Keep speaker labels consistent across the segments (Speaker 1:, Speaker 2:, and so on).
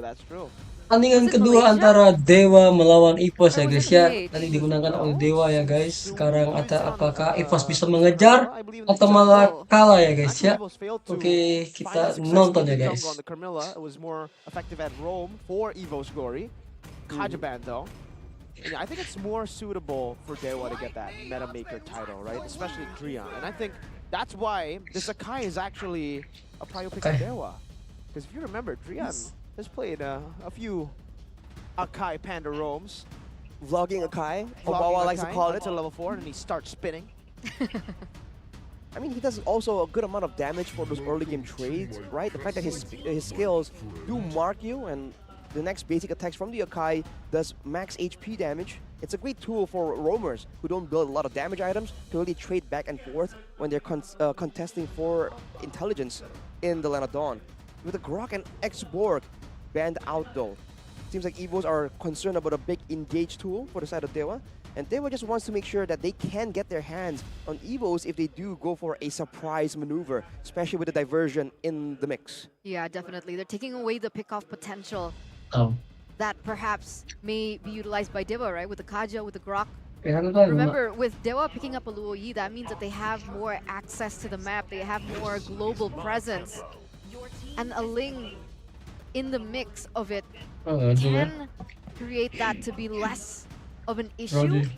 Speaker 1: that's true.
Speaker 2: Pertandingan
Speaker 3: Was it
Speaker 2: kedua
Speaker 3: Malaysia?
Speaker 2: antara Dewa melawan Evos
Speaker 3: Or
Speaker 2: ya
Speaker 3: was it
Speaker 2: guys ya.
Speaker 3: PH?
Speaker 2: Tadi dimenangkan oleh Dewa ya guys. Sekarang apakah Evos bisa
Speaker 1: Carmilla,
Speaker 2: mengejar
Speaker 1: I believe in the
Speaker 2: atau
Speaker 1: jungle.
Speaker 2: malah
Speaker 3: Oh,
Speaker 2: kalah ya
Speaker 1: And
Speaker 2: guys
Speaker 1: actually,
Speaker 2: ya.
Speaker 1: Evos failed to
Speaker 2: Oke,
Speaker 1: find the
Speaker 2: kita
Speaker 1: success
Speaker 2: nonton
Speaker 1: in
Speaker 2: ya
Speaker 1: the
Speaker 2: guys.
Speaker 1: jungle on the Carmilla. It was more effective at roam for Evo's glory. Kajaban though. Yeah, I think it's more suitable for Dewa to get that meta maker title, right? Especially Drian. And I think that's why this Okey is actually a prio pick for
Speaker 2: Okay.
Speaker 1: Dewa. Because if you remember, Drian has played a few Okey Panda roams.
Speaker 4: Vlogging Okey, or
Speaker 1: Vlogging
Speaker 4: Wawa likes to
Speaker 1: Okey
Speaker 4: call it.
Speaker 1: to level 4, and he starts spinning.
Speaker 4: I mean, he does also a good amount of damage for those early game trades, right? The fact that his skills do mark you, and the next basic attacks from the Okey does max HP damage. It's a great tool for roamers who don't build a lot of damage items to really trade back and forth when they're contesting for intelligence in the Land of Dawn. With the Grok and X-Borg banned out though, seems like Evos are concerned about a big engage tool for the side of Dewa. And Dewa just wants to make sure that they can get their hands on Evos if they do go for a surprise maneuver, especially with the diversion in the mix.
Speaker 3: yeah, definitely. They're taking away the pick-off potential
Speaker 2: Oh.
Speaker 3: that perhaps may be utilized by Dewa, right? With the Kaja, with the Grok.
Speaker 2: Ya, kan tahu, Mak.
Speaker 3: Remember, with Dewa picking up a Luo Yi, that means that they have more access to the map, they have more global presence. And a Ling in the mix of it
Speaker 2: Oh, juga.
Speaker 3: can create that to be less of an issue.
Speaker 2: Rodi.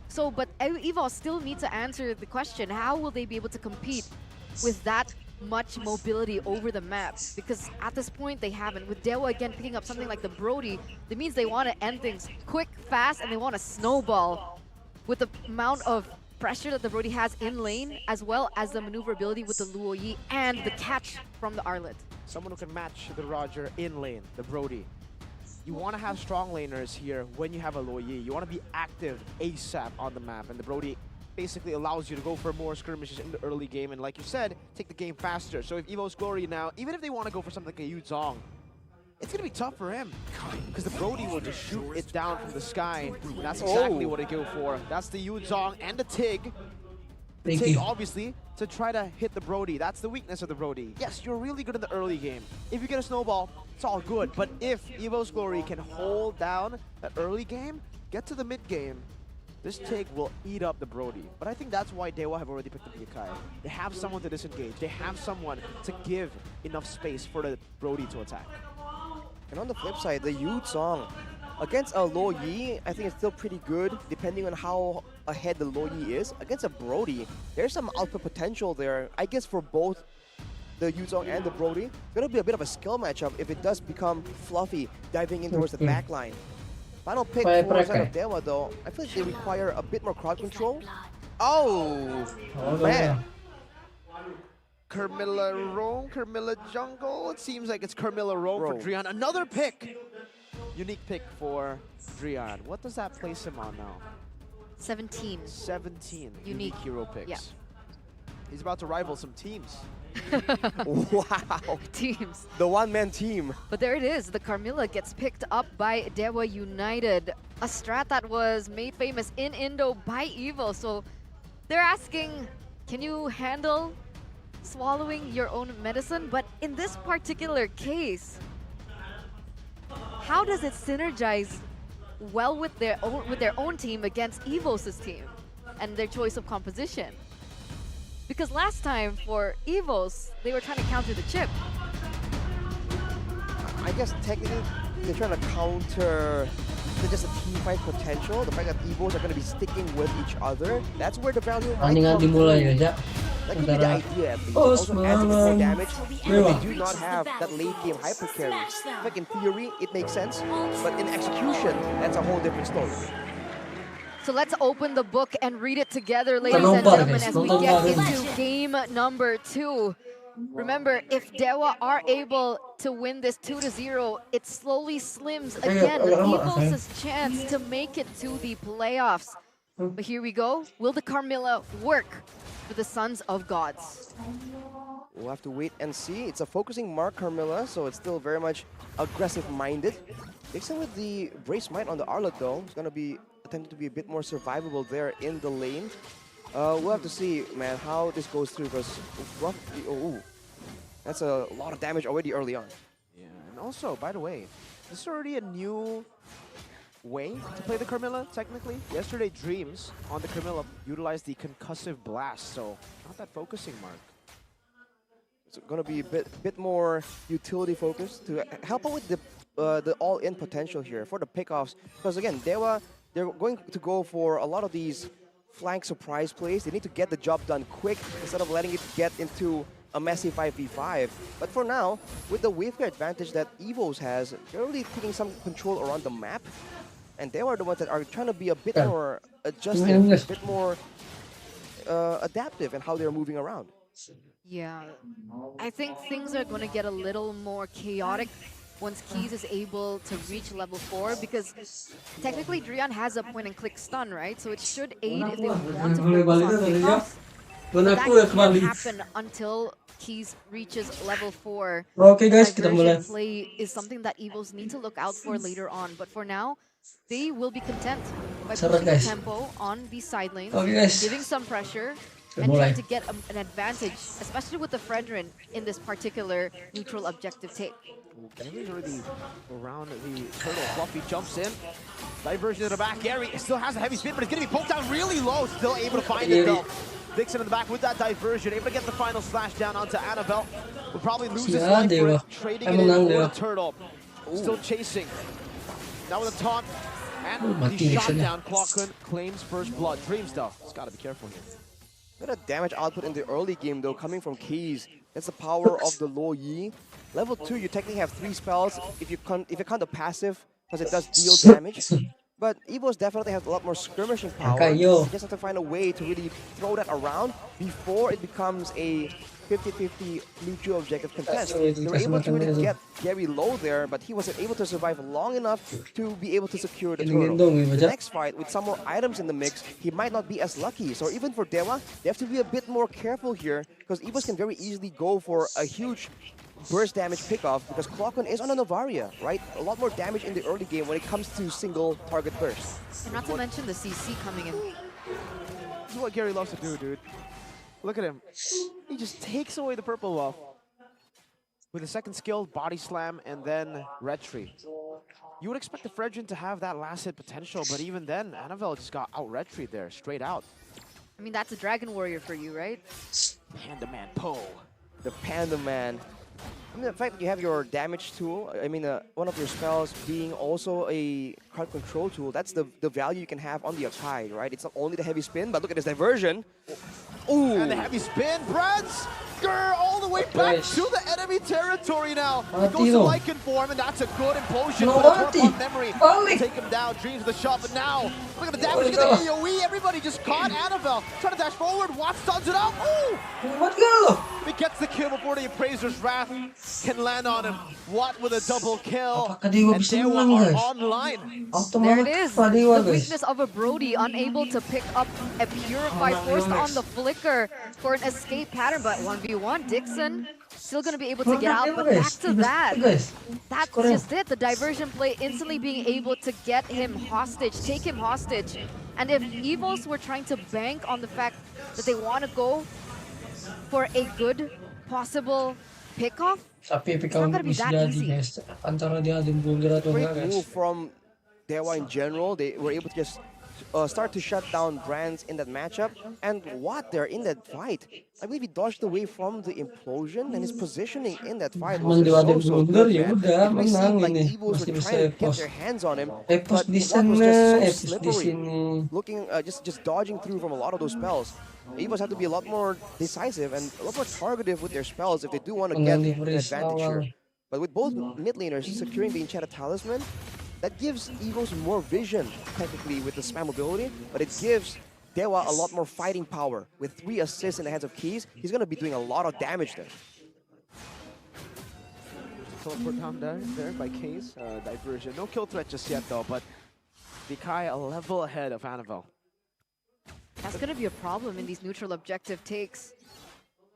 Speaker 3: So, but Evos still need to answer the question, how will they be able to compete with that much mobility over the map? Because at this point, they haven't. With Dewa again picking up something like the Brody, that means they want to end things quick, fast, and they want to snowball with the amount of pressure that the Brody has in lane, as well as the maneuverability with the Luo Yi and the catch from the Arlet.
Speaker 1: Someone who can match the Roger in lane, the Brody. You want to have strong laners here when you have a Luo Yi. You want to be active ASAP on the map, and the Brody basically allows you to go for more skirmishes in the early game, and like you said, take the game faster. So if Evo's Glory now, even if they want to go for something like a Yu Zong, it's going to be tough for him, because the Brody will just shoot it down from the sky, and that's exactly what they go for. That's the Yu Zong and the Tig. The Tig, obviously, to try to hit the Brody. That's the weakness of the Brody. Yes, you're really good in the early game. If you get a snowball, it's all good. But if Evo's Glory can hold down that early game, get to the mid game, this Tig will eat up the Brody. But I think that's why Dewa have already picked up the Okey. They have someone to disengage. They have someone to give enough space for the Brody to attack.
Speaker 4: And on the flip side, the Yu Zong against a Luo Yi, I think it's still pretty good, depending on how ahead the Luo Yi is. Against a Brody, there's some output potential there. I guess for both the Yu Zong and the Brody, it's gonna be a bit of a skill matchup if it does become fluffy, diving in towards the back line. Final pick
Speaker 2: Baik,
Speaker 4: for
Speaker 2: mereka.
Speaker 4: side of Dewa though, I feel like they require a bit more crowd control. Oh,
Speaker 2: Oh,
Speaker 4: man.
Speaker 1: Carmilla Roam, Carmilla Jungle. It seems like it's Carmilla Roam for
Speaker 4: Roam.
Speaker 1: Drian. Another pick! Unique pick for Drian. What does that place him on now?
Speaker 3: 17.
Speaker 1: 17
Speaker 3: Unique.
Speaker 1: hero picks.
Speaker 3: Yeah.
Speaker 1: He's about to rival some teams.
Speaker 4: Wow.
Speaker 3: Teams.
Speaker 4: The one-man team.
Speaker 3: But there it is. The Carmilla gets picked up by Dewa United. A strat that was made famous in Indo by Evo. So they're asking, can you handle swallowing your own medicine? But in this particular case, how does it synergize well with their own team against Evos' team and their choice of composition? Because last time for Evos, they were trying to counter the chip.
Speaker 4: I guess technically they're trying to counter just a team fight potential. The fact that Evos are going to be sticking with each other. That's where the value might
Speaker 2: Pertandingan
Speaker 4: come
Speaker 2: dimulai
Speaker 4: through.
Speaker 2: ya,
Speaker 4: That could be the
Speaker 2: antara
Speaker 4: idea at least.
Speaker 2: Os
Speaker 4: Also adds a bit more
Speaker 2: Malam,
Speaker 4: damage,
Speaker 2: Dewa.
Speaker 4: but they do not have that late game hyper carry. Like in theory, it makes sense, but in execution, that's a whole different story.
Speaker 3: So let's open the book and read it together, ladies and
Speaker 2: Nonton,
Speaker 3: gentlemen,
Speaker 2: guys.
Speaker 3: as we
Speaker 2: Nonton
Speaker 3: get
Speaker 2: bareng.
Speaker 3: into game number 2. Remember, if Dewa are able to win this 2-0, it slowly slims again Evos' chance to make it to the playoffs. But here we go. Will the Carmilla work for the Sons of Gods?
Speaker 4: We'll have to wait and see. It's a focusing mark, Carmilla, so it's still very much aggressive-minded. Dixon with the Brace Might on the Arlet, though, is going to be attempting to be a bit more survivable there in the lane. We'll have to see, man, how this goes through, because roughly, that's a lot of damage already early on.
Speaker 1: Yeah, and also, by the way, this is already a new way to play the Carmilla, technically. Yesterday, Dreams on the Carmilla utilized the concussive blast, so not that focusing mark.
Speaker 4: It's going to be a bit more utility focused to help out with the all-in potential here for the pickoffs. Because again, Dewa, they're going to go for a lot of these flank surprise plays. They need to get the job done quick instead of letting it get into a messy 5v5. But for now, with the wave clear advantage that Evos has, they're really taking some control around the map. And they are the ones that are trying to be a bit more adjustive, a bit more adaptive in how they're moving around.
Speaker 3: Yeah, I think things are going to get a little more chaotic once Keys is able to reach level 4, because technically Drian has a point and click stun, right? So it should aid if they want to focus on pickoffs. But that can't happen until Keys reaches level 4.
Speaker 2: Oke guys, kita
Speaker 3: Diversion
Speaker 2: mulai.
Speaker 3: play is something that Evos need to look out for later on. But for now, they will be content by pushing the tempo on these side lanes, giving some pressure, and trying to get an advantage, especially with the Fredrin in this particular neutral objective take.
Speaker 1: Gary's already around the turtle. Fluffy jumps in. Diversion to the back. Gary still has a heavy spin, but it's going to be poked down really low. Still able to find it though. Dixon in the back with that diversion. Able to get the final slash down onto Annabelle. Will probably lose his life for it. Trading it in for the turtle. Still chasing. Now with a taunt. And the shot down. Klokun claims first blood. Dreams though. He's got to be careful here.
Speaker 4: Bit of damage output in the early game though, coming from Keys. That's the power of the low Yi. Level 2, you technically have 3 spells if you count the passive, because it does deal damage. But Evos definitely have a lot more skirmishing power. You just have to find a way to really throw that around before it becomes a 50-50 neutral objective contest. They were able to really get Gary low there, but he wasn't able to survive long enough to be able to secure the turtle. The next fight, with some more items in the mix, he might not be as lucky. So even for Dewa, they have to be a bit more careful here, because Evos can very easily go for a huge burst damage pickoff, because Klokun is on a Novaria, right? A lot more damage in the early game when it comes to single target burst.
Speaker 3: And not to mention the CC coming in.
Speaker 1: This is what Gary loves to do, dude. Look at him. He just takes away the purple buff. With a second skill, body slam, and then retry. You would expect the Fredrin to have that last hit potential, but even then, Annabelle just got out retry there, straight out.
Speaker 3: I mean, that's a Dragon Warrior for you, right?
Speaker 1: Panda Man Poe.
Speaker 4: The Panda Man. I mean, the fact that you have your damage tool, I mean, one of your spells being also a card control tool, that's the value you can have on the Okey, right? It's not only the heavy spin, but look at this diversion. Ooh.
Speaker 1: And the heavy spin, Brads! All the way back to the enemy territory now. He goes to Lycan form, and that's a good implosion. But it's memory. Take him down, Dreams with the shot, but now, look at the damage, look at the AoE. Everybody just caught Annabelle. Trying to dash forward, Watts stuns it out. Ooh! He gets the kill before the Appraiser's Wrath can land on him. Watt with a double kill. And Dewa are online.
Speaker 3: There it is. The weakness of a Brody, unable to pick up a Purify, forced on the flicker for an escape pattern, but 1v1, Dixon still going to be able to get out, but back to that. That's just it. The diversion play instantly being able to get him hostage, take him hostage. And if Evos were trying to bank on the fact that they want to go for a good possible pickoff, it's not going to be that easy.
Speaker 4: Great move from Dewa in general. They were able to just start to shut down Brands in that matchup. And Watt there in that fight, I believe he dodged away from the implosion, and his positioning in that fight was so good, man. It seemed like Evos were trying to get their hands on him, but Watt was just so slippery, looking, just dodging through from a lot of those spells. Evos have to be a lot more decisive and a lot more targetive with their spells if they do want to get an advantage here. But with both mid laners securing the Enchanted Talisman, that gives Evos more vision, technically, with the spam ability, but it gives Dewa a lot more fighting power. With 3 assists in the hands of Keys, he's going to be doing a lot of damage there.
Speaker 1: Teleport down there by Keys. Diversion. No kill threat just yet, though, but Vikai a level ahead of Annabelle.
Speaker 3: That's going to be a problem in these neutral objective takes.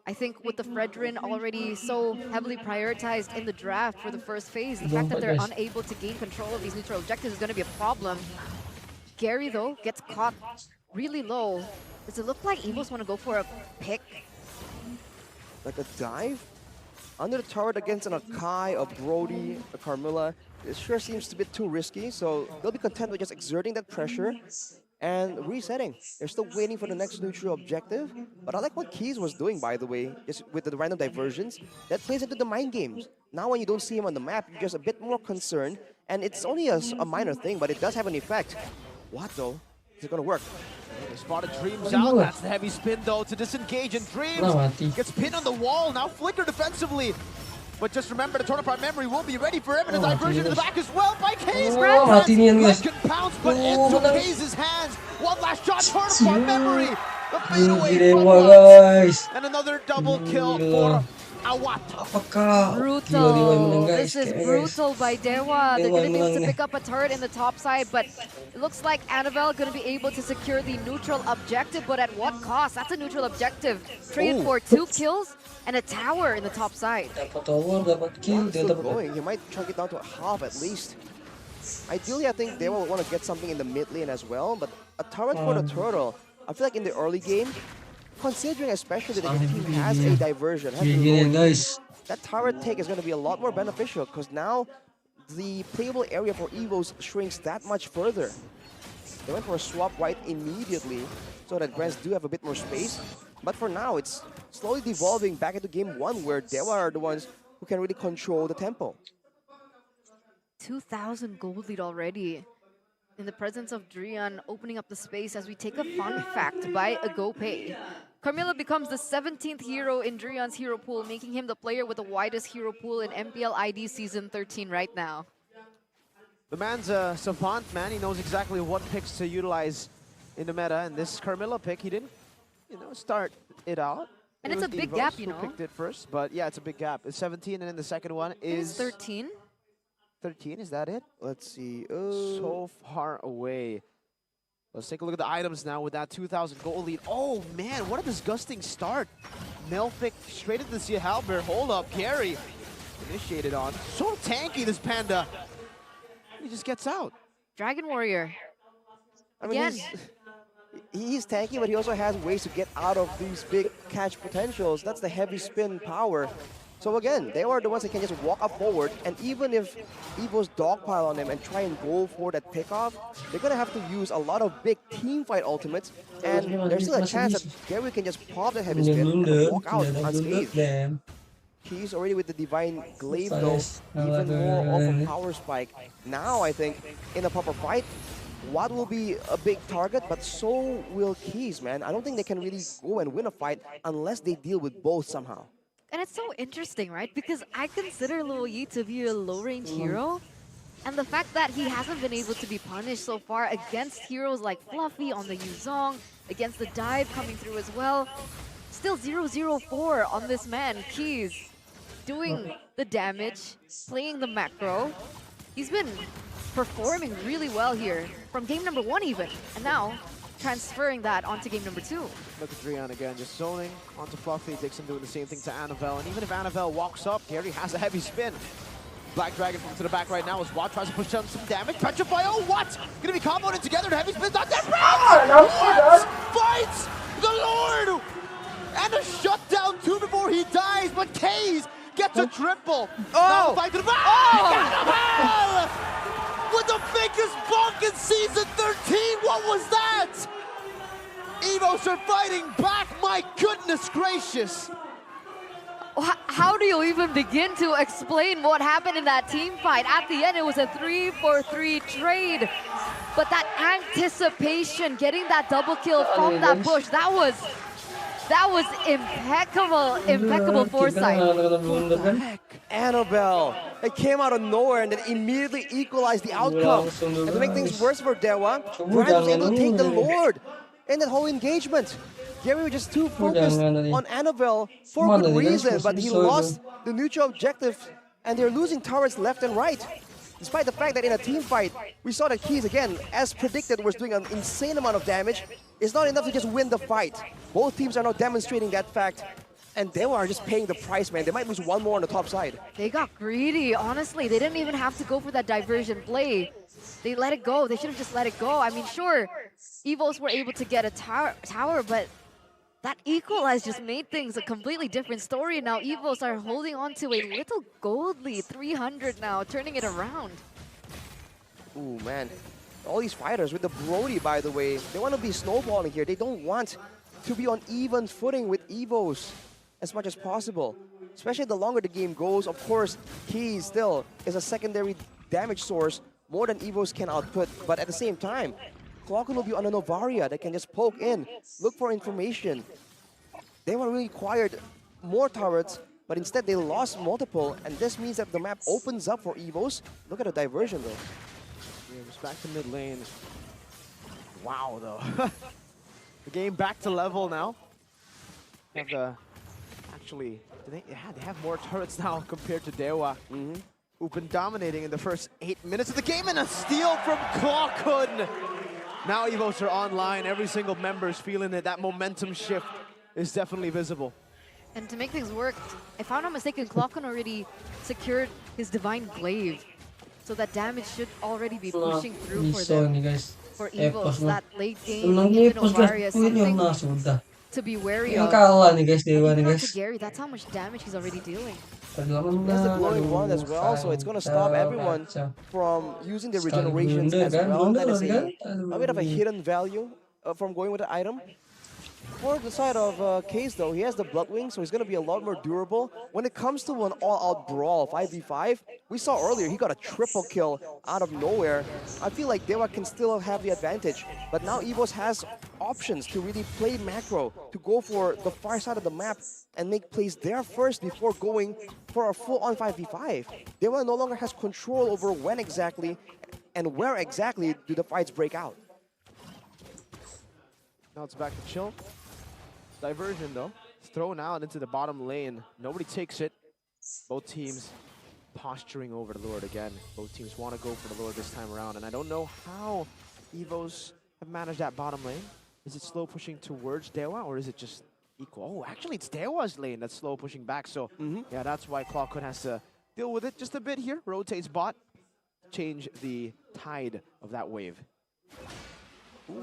Speaker 3: I think with the Fredrin already so heavily prioritized in the draft for the first phase, the fact that they're unable to gain control of these neutral objectives is going to be a problem. Gary, though, gets caught really low. Does it look like Evos want to go for a pick?
Speaker 4: Like a dive? under the turret against an Okey, a Brody, a Carmilla, it sure seems a bit too risky, so they'll be content with just exerting that pressure and resetting. They're still waiting for the next neutral objective, but I like what Keys was doing, by the way, just with the random diversions. That plays into the mind games. Now when you don't see him on the map, you're just a bit more concerned, and it's only a minor thing, but it does have an effect. What though? Is it gonna work?
Speaker 1: They spotted Dreams out. That's the heavy spin though to disengage, and Dreams gets pinned on the wall. Now Flicker defensively. But just remember, the Tornapart memory will be ready for him, and a diversion in the back as well by Kaze.
Speaker 2: mati nih yan, guys.
Speaker 1: Can pounce, but into Kaze's hands. One last shot, Tornapart memory. The fadeaway
Speaker 2: Dewa,
Speaker 1: from
Speaker 2: guys.
Speaker 1: and another double kill for Awat.
Speaker 2: Apakah?
Speaker 3: Brutal.
Speaker 2: Dewa yang menang, guys.
Speaker 3: This is
Speaker 2: Kayaknya, guys.
Speaker 3: brutal by Dewa. They're
Speaker 2: Dewa
Speaker 3: going to be
Speaker 2: yang
Speaker 3: able to
Speaker 2: menang
Speaker 3: pick up a turret in the top side, but it looks like Annabelle going to be able to secure the neutral objective, but at what cost? That's a neutral objective. Traded for 2 kills and a tower in the top side.
Speaker 2: Dapat tower, dapat kill, dia
Speaker 4: Still
Speaker 2: dapat.
Speaker 4: going. He might chunk it down to a half at least. Ideally, I think they will want to get something in the mid lane as well, but a turret for the turtle. I feel like in the early game, considering especially that your team has a diversion, has
Speaker 2: Gini
Speaker 4: a
Speaker 2: yan,
Speaker 4: low
Speaker 2: guys.
Speaker 4: that turret take is going to be a lot more beneficial because now the playable area for Evos shrinks that much further. They went for a swap right immediately so that Grants do have a bit more space. But for now, it's slowly devolving back into game 1 where Dewa are the ones who can really control the tempo.
Speaker 3: 2,000 gold lead already. In the presence of Drian opening up the space as we take a fun fact by Agopay. Carmilla becomes the 17th hero in Drian's hero pool, making him the player with the widest hero pool in MPL ID Season 13 right now.
Speaker 1: The man's a savant, man. He knows exactly what picks to utilize in the meta, and this Carmilla pick, he didn't, start it out.
Speaker 3: And
Speaker 1: It
Speaker 3: it's
Speaker 1: was
Speaker 3: a big
Speaker 1: Evos
Speaker 3: gap,
Speaker 1: who picked it first, but yeah, it's a big gap. It's 17, and then the second one is
Speaker 3: 13.
Speaker 1: 13. Is that it?
Speaker 4: Let's see.
Speaker 1: So far away. Let's take a look at the items now with that 2,000 gold lead. Oh man, what a disgusting start. Melfic straight into the Halberd. Hold up, Gary initiated on. So tanky, this Panda. He just gets out.
Speaker 3: Dragon Warrior.
Speaker 4: I mean,
Speaker 3: Again.
Speaker 4: he's tanky, but he also has ways to get out of these big catch potentials. That's the heavy spin power. So again, they are the ones that can just walk up forward, and even if Evos dogpile on them and try and go for that pickoff, they're gonna have to use a lot of big team fight ultimates, and there's still a chance that Gary can just pop the heavy spin and walk out unscathed. He's already with the Divine Glaive though, even more off a power spike. Now I think, in a proper fight, Watt will be a big target, but so will Keys, man. I don't think they can really go and win a fight unless they deal with both somehow.
Speaker 3: And it's so interesting, right? Because I consider Luo Yi to be a low-range hero. And the fact that he hasn't been able to be punished so far against heroes like Fluffy on the Yuzong, against the dive coming through as well. Still 0-0-4 on this man, Keys. Doing the damage, playing the macro. He's been performing really well here, from game number 1 even. And now, transferring that onto game number 2.
Speaker 1: Look at Drian again, just zoning onto Fluffy. Dixon doing the same thing to Annabelle. And even if Annabelle walks up, Gary has a heavy spin. Black Dragon comes to the back right now as Watt tries to push down some damage. Petrify, oh what? Gonna be comboed together, the heavy spin's not there. What? Fights the Lord! And a shutdown 2 before he dies, but Kaze gets a triple. Now the fight to the back! Annabelle! With the biggest bonk in Season 13, what was that? Evos are fighting back, my goodness gracious.
Speaker 3: How do you even begin to explain what happened in that team fight? At the end, it was a 3-for-3 trade. But that anticipation, getting that double kill from that push, that was impeccable foresight.
Speaker 4: Annabelle, it came out of nowhere and then immediately equalized the outcome. And to make things worse for Dewa, Grant was able to take the Lord in that whole engagement. Gary was just too focused on Annabelle for good reason, but he lost the neutral objective and they're losing turrets left and right. Despite the fact that in a team fight, we saw that Keys again, as predicted, was doing an insane amount of damage. It's not enough to just win the fight. Both teams are now demonstrating that fact. And they are just paying the price, man. They might lose one more on the top side.
Speaker 3: They got greedy, honestly. They didn't even have to go for that diversion play. They let it go. They should have just let it go. I mean, sure, Evos were able to get a tower, but that equalize just made things a completely different story. Now Evos are holding on to a little gold lead, 300 now, turning it around.
Speaker 4: Ooh, man. All these fighters with the Brody, by the way, they want to be snowballing here. They don't want to be on even footing with Evos as much as possible. Especially the longer the game goes. Of course, he still is a secondary damage source more than Evos can output. But at the same time, Clocken will be on a Novaria that can just poke in, look for information. They were really required more turrets, but instead they lost multiple, and this means that the map opens up for Evos. Look at the diversion though.
Speaker 1: Yeah, just back to mid lane. Wow, though. The game back to level now. They have the actually, they have more turrets now compared to Dewa, who've been dominating in the first 8 minutes of the game, and a steal from Clocken. Now Evos are online. Every single member is feeling it. That momentum shift is definitely visible.
Speaker 3: And to make things work, if I'm not mistaken, Clocken already secured his Divine Glaive. So that damage should already be pushing through for
Speaker 2: Bisa
Speaker 3: them.
Speaker 2: nih guys.
Speaker 3: For Evos, that late game,
Speaker 2: Unang
Speaker 3: even
Speaker 2: Evos guys,
Speaker 3: Ovaria,
Speaker 2: yun yung
Speaker 3: something
Speaker 2: nasuda.
Speaker 3: to be wary
Speaker 2: Yung
Speaker 3: of.
Speaker 2: kalah nih guys, Dewa
Speaker 3: Even
Speaker 2: nih
Speaker 3: onto
Speaker 2: guys.
Speaker 3: Gary, that's how much damage he's already dealing.
Speaker 2: Paglaman
Speaker 4: There's the
Speaker 2: na,
Speaker 4: glowing one as well, so it's going to stop everyone from using the regenerations as well. That is a bit of a hidden value from going with the item. For the side of Case though, he has the Bloodwing, so he's going to be a lot more durable. When it comes to an all-out brawl, 5v5, we saw earlier he got a triple kill out of nowhere. I feel like Dewa can still have the advantage, but now Evos has options to really play macro, to go for the far side of the map and make plays there first before going for a full-on 5v5. Dewa no longer has control over when exactly and where exactly do the fights break out.
Speaker 1: Now it's back to chill. Diversion though, it's thrown out into the bottom lane. Nobody takes it. Both teams posturing over the Lord again. Both teams want to go for the Lord this time around, and I don't know how Evos have managed that bottom lane. Is it slow pushing towards Dewa, or is it just equal? Oh, actually it's Dewa's lane that's slow pushing back, so yeah, that's why Clockhood has to deal with it just a bit here. Rotates bot, change the tide of that wave.
Speaker 4: Ooh.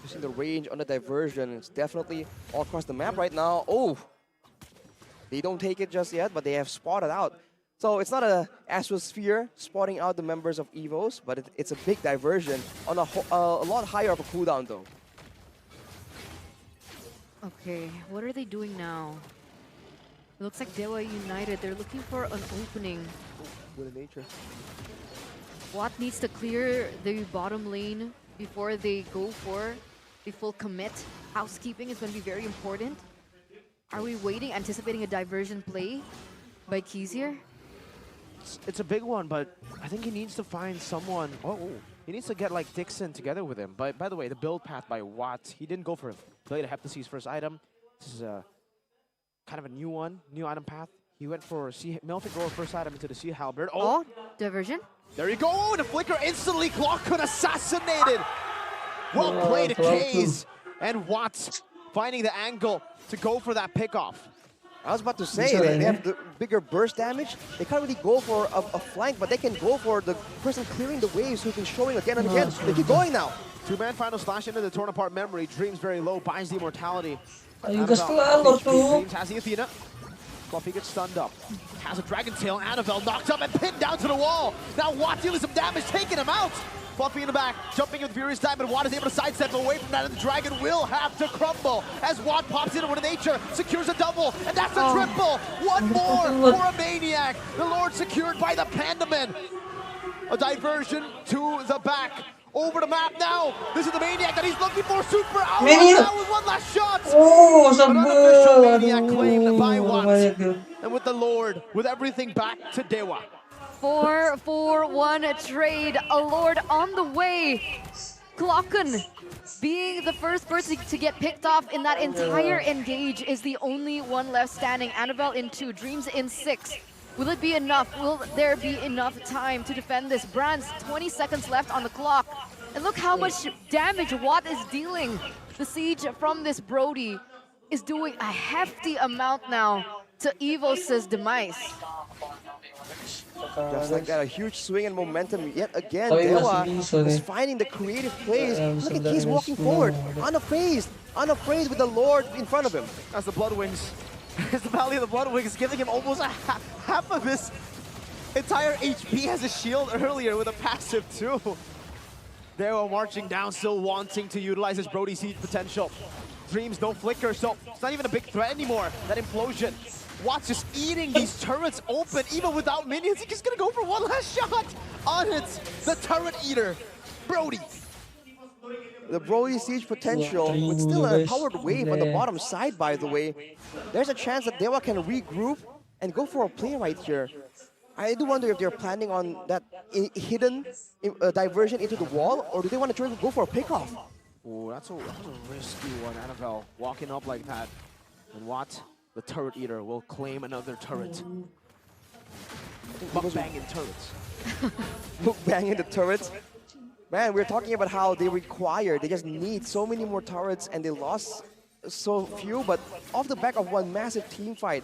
Speaker 4: Using the range on the diversion, it's definitely all across the map right now. Oh, they don't take it just yet, but they have spotted out. So it's not a Astrosphere spotting out the members of Evos, but it's a big diversion on a lot higher of a cooldown though.
Speaker 3: Okay, what are they doing now? It looks like Dewa United, they're looking for an opening.
Speaker 1: With nature.
Speaker 3: Watt needs to clear the bottom lane before they go for the full commit. Housekeeping is going to be very important. Are we waiting, anticipating a diversion play by Keys here?
Speaker 1: It's a big one, but I think he needs to find someone. Oh, he needs to get like Dixon together with him. But by the way, the build path by Watt, he didn't go for Blade of Heptacy's first item. This is a kind of a new one, new item path. He went for Melfic Roar first item into the Sea Halberd.
Speaker 3: Oh, diversion.
Speaker 1: There you go, the flicker instantly, Clockhood assassinated. Well played, Kays, and Watts finding the angle to go for that pickoff.
Speaker 4: I was about to say, they have the bigger burst damage. They can't really go for a flank, but they can go for the person clearing the waves who's been showing again and again. They keep going now.
Speaker 1: Two-man final slash into the torn apart memory. Dreams very low, buys the immortality.
Speaker 2: Ayun gas lalo to.
Speaker 1: Dreams has the Athena. Fluffy gets stunned up. Has a Dragon Tail. Annabelle knocked up and pinned down to the wall. Now Watt dealing some damage, taking him out. Fluffy in the back, jumping with Furious Diamond. Watt is able to sidestep away from that, and the Dragon will have to crumble as Watt pops in with a nature, secures a double, and that's a triple. One more for a Maniac. The Lord secured by the Pandaman. A diversion to the back. Over the map now. This is the Maniac that he's looking for. Super out now with one last shot.
Speaker 2: Oh,
Speaker 1: An unofficial Maniac
Speaker 2: sabi.
Speaker 1: claimed by Watt. And with the Lord, with everything back to Dewa.
Speaker 3: 4-4-1 trade. A Lord on the way. Clocken being the first person to get picked off in that entire engage is the only one left standing. Annabelle in 2, Dreams in 6. Will it be enough? Will there be enough time to defend this? Brands, 20 seconds left on the clock. And look how much damage Watt is dealing. The siege from this Brody is doing a hefty amount now to Evos' demise.
Speaker 2: Bakalan.
Speaker 4: Just like that, a huge swing and momentum yet again.
Speaker 2: Tapi
Speaker 4: Dewa
Speaker 2: masih bisa
Speaker 4: is
Speaker 2: nih.
Speaker 4: finding the creative plays. Look at
Speaker 2: sebenarnya
Speaker 4: he's walking forward,
Speaker 2: semua.
Speaker 4: unafraid with the Lord in front of him.
Speaker 1: As the Bloodwings, it's the Valley of the Bloodwings giving him almost half of his entire HP as a shield earlier with a passive too. Dewa marching down, still wanting to utilize his Brody Siege potential. Dreams don't flicker, so it's not even a big threat anymore. That implosion. Watts just eating these turrets open, even without minions. He's just gonna go for one last shot on it. The turret eater, Brody.
Speaker 4: The Brody Siege potential with still a powered wave on the bottom side, by the way. There's a chance that Dewa can regroup and go for a play right here. I do wonder if they're planning on that hidden diversion into the wall, or do they want to try to go for a pickoff?
Speaker 1: Ooh, that's a risky one, Annabelle. Walking up like that. And Watt, the turret eater, will claim another turret. Banging turrets.
Speaker 4: Banging the turrets. Man, we're talking about how they just need so many more turrets and they lost so few, but off the back of one massive team fight.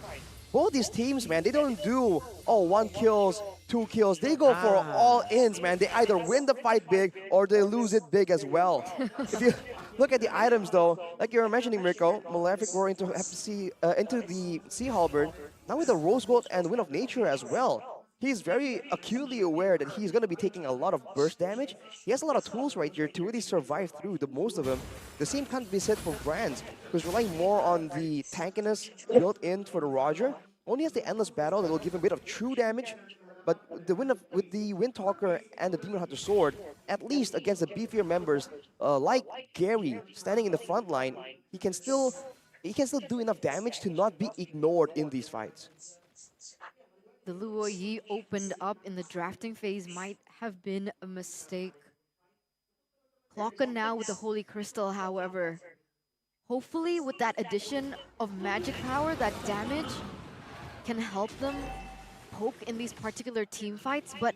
Speaker 4: Both these teams, man, they don't do, 1 kills, 2 kills. They go for all ins, man. They either win the fight big or they lose it big as well. If you look at the items, though, like you were mentioning, Mirko, Malefic Roar into the Sea Halberd, now with the Rose Gold and Wind of Nature as well. He's very acutely aware that he's going to be taking a lot of burst damage. He has a lot of tools right here to really survive through the most of them. The same can't be said for Brands, who's relying more on the tankiness built in for the Roger. Only has the Endless Battle that will give him a bit of true damage, but with the Windtalker and the Demon Hunter Sword, at least against the beefier members like Gary standing in the front line, he can still do enough damage to not be ignored in these fights.
Speaker 3: The Luo Yi opened up in the drafting phase might have been a mistake. Clocka now with the Holy Crystal, however. Hopefully with that addition of magic power, that damage can help them poke in these particular team fights, but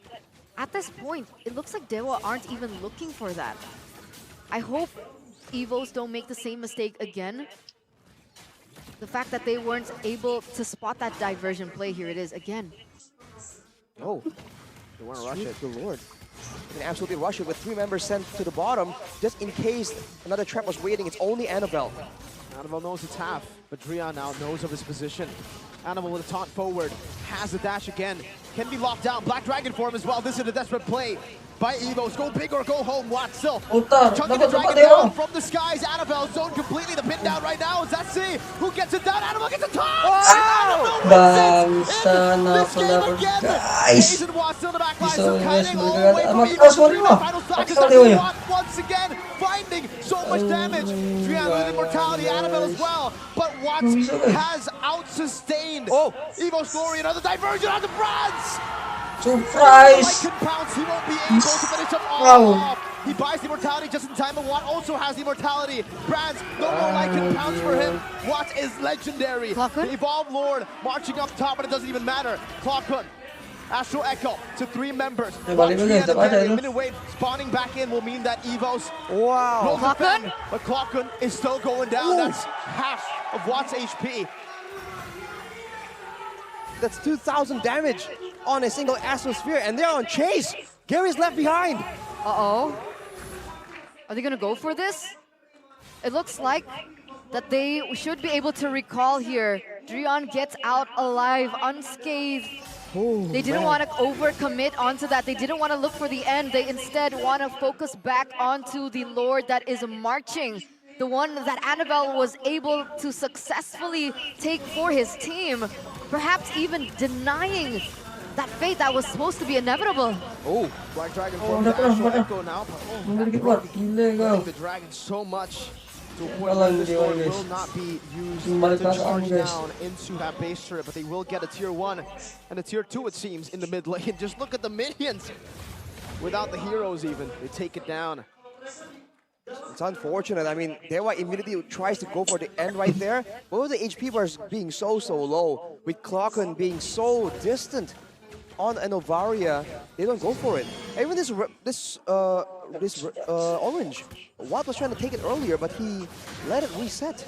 Speaker 3: at this point, it looks like Dewa aren't even looking for that. I hope Evos don't make the same mistake again. The fact that they weren't able to spot that diversion play, here it is again.
Speaker 4: Oh,
Speaker 1: They want to rush it.
Speaker 4: the Lord. They can absolutely rush it with 3 members sent to the bottom, just in case another trap was waiting. It's only Annabelle.
Speaker 1: Annabelle knows it's half, but Drian now knows of his position. Annabelle with a taunt forward, has the dash again, can be locked down. Black Dragon for him as well. This is a desperate play by Evos. Go big or go home. Watt still chunking the dragon down from the skies. Annabelle zoned completely. The pin down right now is that C. Who gets it down? Annabelle gets a taunt!
Speaker 2: Bangsa na pala guys.
Speaker 1: Jason Watt still in the back line,
Speaker 2: Bisa
Speaker 1: so
Speaker 2: guys,
Speaker 1: kiting all the
Speaker 2: magagawa.
Speaker 1: way from
Speaker 2: Ama,
Speaker 1: Evos.
Speaker 2: sorry mo.
Speaker 1: Final seconds.
Speaker 2: Sorry mo.
Speaker 1: Watt once again finding so much damage. Drian losing mortality. Annabelle as well. But Watt has out-sustained. Evo's Glory, another diversion on the Brands!
Speaker 2: Surprise!
Speaker 1: He won't be able to finish up all
Speaker 2: Wow.
Speaker 1: off. He buys the immortality just in time, but Watt also has the immortality. Brands, no more Lycan pounds for him. Watt is legendary.
Speaker 3: Clockhood?
Speaker 1: The Evolved Lord marching up top, but it doesn't even matter. Clockhood, Astral Echo to 3 members.
Speaker 2: balik mo guys, tapos
Speaker 1: A
Speaker 2: ano?
Speaker 1: minute wait, spawning back in will mean that Evos
Speaker 4: Wow.
Speaker 1: will
Speaker 3: Clockhood?
Speaker 1: defend, but Clockhood is still going down. That's half of Watt's HP.
Speaker 4: That's 2,000 damage on a single Astrosphere, and they're on chase. Gary's left behind.
Speaker 3: Uh-oh. Are they gonna go for this? It looks like that they should be able to recall here. Drian gets out alive, unscathed. They didn't want to overcommit onto that. They didn't want to look for the end. They instead want to focus back onto the Lord that is marching. The one that Annabelle was able to successfully take for his team. Perhaps even denying that fate that was supposed to be inevitable.
Speaker 1: Oh, Black Dragon
Speaker 2: Oh,
Speaker 1: forms
Speaker 2: udah,
Speaker 1: Astral
Speaker 2: udah.
Speaker 1: Echo now.
Speaker 2: Mundur dikit buat. Gila kau.
Speaker 1: Running the dragon so much to a point
Speaker 2: Kalah
Speaker 1: where
Speaker 2: ini
Speaker 1: this
Speaker 2: dia,
Speaker 1: sword
Speaker 2: guys.
Speaker 1: will not be used
Speaker 2: Balik
Speaker 1: to
Speaker 2: belakang,
Speaker 1: charge
Speaker 2: guys.
Speaker 1: down into that base turret, but they will get a tier 1 and a tier 2 it seems in the mid lane. Just look at the minions. Without the heroes even, they take it down.
Speaker 4: It's unfortunate. I mean, Dewa immediately tries to go for the end right there. But with the HP bars being so low, with Clocken being so distant on an Ovaria, they don't go for it. Even this orange, Watt was trying to take it earlier, but he let it reset.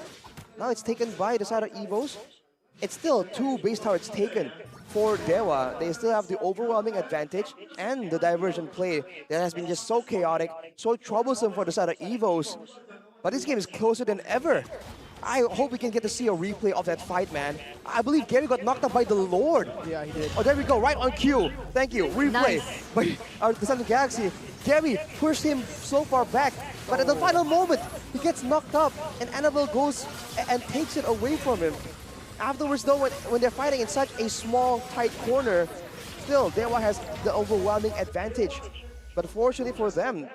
Speaker 4: Now it's taken by the side of Evos. It's still 2 base turrets taken for Dewa, they still have the overwhelming advantage and the diversion play that has been just so chaotic, so troublesome for the side of Evos. But this game is closer than ever. I hope we can get to see a replay of that fight, man. I believe Gary got knocked out by the Lord.
Speaker 1: Yeah, he did.
Speaker 4: Oh, there we go, right on cue. Thank you, replay.
Speaker 3: Nice.
Speaker 4: But the Samsung Galaxy, Gary pushed him so far back, but at the final moment, he gets knocked up, and Annabelle goes and takes it away from him. Afterwards, though, when they're fighting in such a small, tight corner, still, Dewa has the overwhelming advantage. But fortunately for them,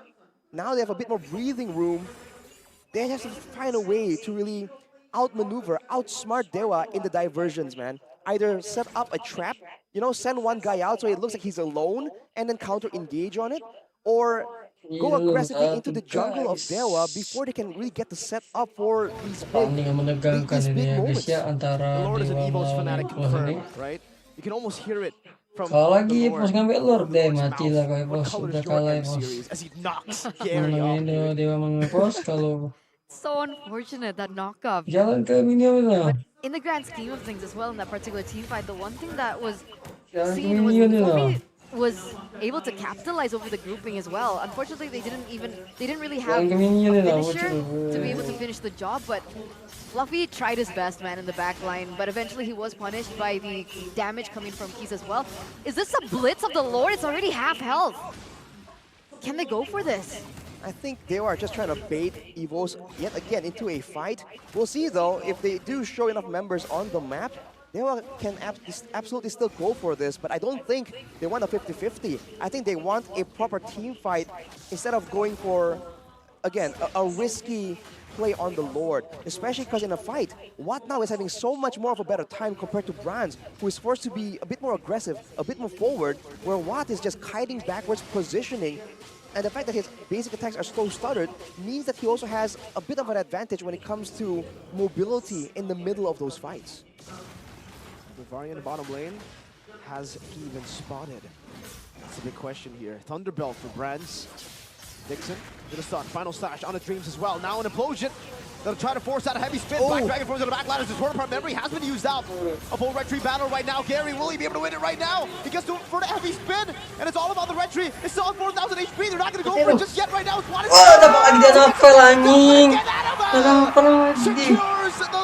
Speaker 4: now they have a bit more breathing room. They have to find a way to really outmaneuver, outsmart Dewa in the diversions, man. Either set up a trap, you know, send one guy out so it looks like he's alone and then counter-engage on it, or go aggressively into the jungle of Dewa before they can really get the set up for these
Speaker 2: Pertandingan menegangkan
Speaker 4: these
Speaker 2: ini
Speaker 4: big
Speaker 2: ya guys
Speaker 4: moments.
Speaker 2: ya
Speaker 1: The
Speaker 2: antara
Speaker 1: Lord is an
Speaker 2: Dewa
Speaker 1: Evos
Speaker 2: melawan
Speaker 1: fanatic
Speaker 2: Evos ini.
Speaker 1: confirmed, right? You can almost hear it from
Speaker 2: Lagi
Speaker 1: the
Speaker 2: Evos
Speaker 1: Lord,
Speaker 2: ngambil Lord
Speaker 1: from the
Speaker 2: deh,
Speaker 1: Lord's
Speaker 2: mati
Speaker 1: mouth.
Speaker 2: lah kau
Speaker 1: What
Speaker 2: Evos,
Speaker 1: color
Speaker 2: udah
Speaker 1: is your
Speaker 2: kalah
Speaker 1: M
Speaker 2: Evos.
Speaker 1: series as he knocks Gary
Speaker 2: Menang
Speaker 1: off,
Speaker 2: ini
Speaker 1: dude.
Speaker 2: Dewa mengepos kalau
Speaker 3: So unfortunate, that knockup.
Speaker 2: jalan ke minion lah.
Speaker 3: But in the grand scheme of things as well, in that particular team fight, the one thing that was
Speaker 2: Jalan ke
Speaker 3: seen was
Speaker 2: minion lah.
Speaker 3: Fluffy was able to capitalize over the grouping as well. Unfortunately, they didn't really have
Speaker 2: Jalan ke minion
Speaker 3: a
Speaker 2: lah.
Speaker 3: finisher
Speaker 2: bocil.
Speaker 3: to be able to finish the job, but Fluffy tried his best, man, in the back line, but eventually he was punished by the damage coming from Keys as well. Is this a blitz of the Lord? It's already half health. Can they go for this?
Speaker 4: I think they are just trying to bait Evos yet again into a fight. We'll see though, if they do show enough members on the map, they can absolutely still go for this, but I don't think they want a 50-50. I think they want a proper team fight instead of going for, again, a risky play on the Lord, especially because in a fight, Watt now is having so much more of a better time compared to Brands, who is forced to be a bit more aggressive, a bit more forward, where Watt is just kiting backwards positioning. And the fact that his basic attacks are so stuttered means that he also has a bit of an advantage when it comes to mobility in the middle of those fights.
Speaker 1: The variant in bottom lane, has he even spotted? That's a big question here. Thunderbelt for Brands. Dixon gonna start. Final slash on the Dreams as well. Now an implosion. They'll try to force out a heavy spin. Black Dragon throws on the back ladder. His torn apart memory has been used out. A full red tree battle right now. Gary, will he be able to win it right now? He gets to for the heavy spin, and it's all about the red tree. It's still on 4,000 HP. They're not gonna go for it just yet right now.
Speaker 2: Wah, dapat lagi dia novel anjing. Kenapa lagi?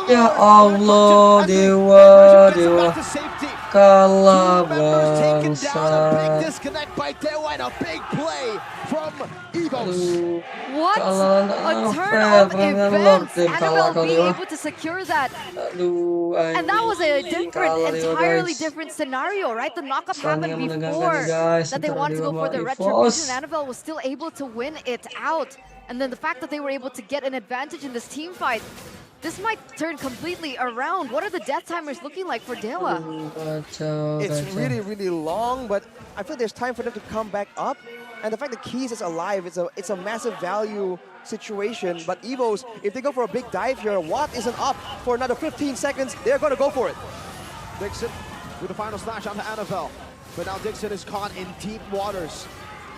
Speaker 2: Ya Allah, Dewa. Kalah bangsa.
Speaker 1: Disconnect by Dewa and a big play from Evos.
Speaker 3: What
Speaker 2: Kalah
Speaker 3: a turn
Speaker 2: novel,
Speaker 3: of
Speaker 2: pengen Lord
Speaker 3: events!
Speaker 2: deh kalah
Speaker 3: Annabelle
Speaker 2: kau
Speaker 3: being
Speaker 2: Dewa.
Speaker 3: able to secure that.
Speaker 2: Aduh,
Speaker 3: And that was a
Speaker 2: anjing,
Speaker 3: different,
Speaker 2: kalah Dewa,
Speaker 3: entirely
Speaker 2: guys.
Speaker 3: different scenario, right? The knockup
Speaker 2: Pertandingan
Speaker 3: happened
Speaker 2: menegangkan
Speaker 3: before
Speaker 2: nih, guys,
Speaker 3: that they
Speaker 2: antara
Speaker 3: wanted to
Speaker 2: Dewa
Speaker 3: go for the
Speaker 2: sama
Speaker 3: retribution.
Speaker 2: Evos.
Speaker 3: Annabelle was still able to win it out. And then the fact that they were able to get an advantage in this team fight, this might turn completely around. What are the death timers looking like for Dewa?
Speaker 2: Kacau,
Speaker 4: It's
Speaker 2: kacau.
Speaker 4: really, really long, but I feel there's time for them to come back up. And the fact that Keys is alive, it's a massive value situation. But Evos, if they go for a big dive here, Watt isn't up for another 15 seconds. They're going to go for it.
Speaker 1: Dixon with the final slash onto Annabelle. But now Dixon is caught in deep waters.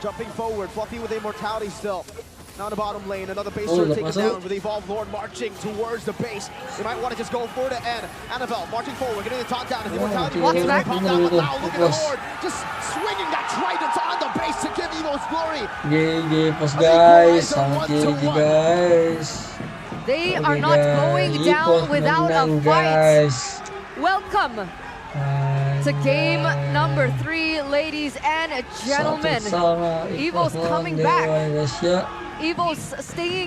Speaker 1: Jumping forward, Fluffy with immortality still. Now in the bottom lane, another base turret taken down with the Evolved Lord marching towards the base. They might want to just go for the end. Annabelle marching forward, getting the top down. His immortality
Speaker 3: What's that?
Speaker 1: popped out, but now look at the Lord just swinging that trident on the base to give Evos glory.
Speaker 2: GG pos guys, sama GG guys.
Speaker 3: They
Speaker 2: Oke,
Speaker 3: are not
Speaker 2: guys.
Speaker 3: going down
Speaker 2: Evos
Speaker 3: without a
Speaker 2: menang,
Speaker 3: fight.
Speaker 2: guys.
Speaker 3: Welcome to game number 3, ladies and gentlemen.
Speaker 2: Satu sama
Speaker 3: Evos
Speaker 2: lawan
Speaker 3: coming
Speaker 2: Dewa,
Speaker 3: back.
Speaker 2: guys, ya.
Speaker 3: Evos staying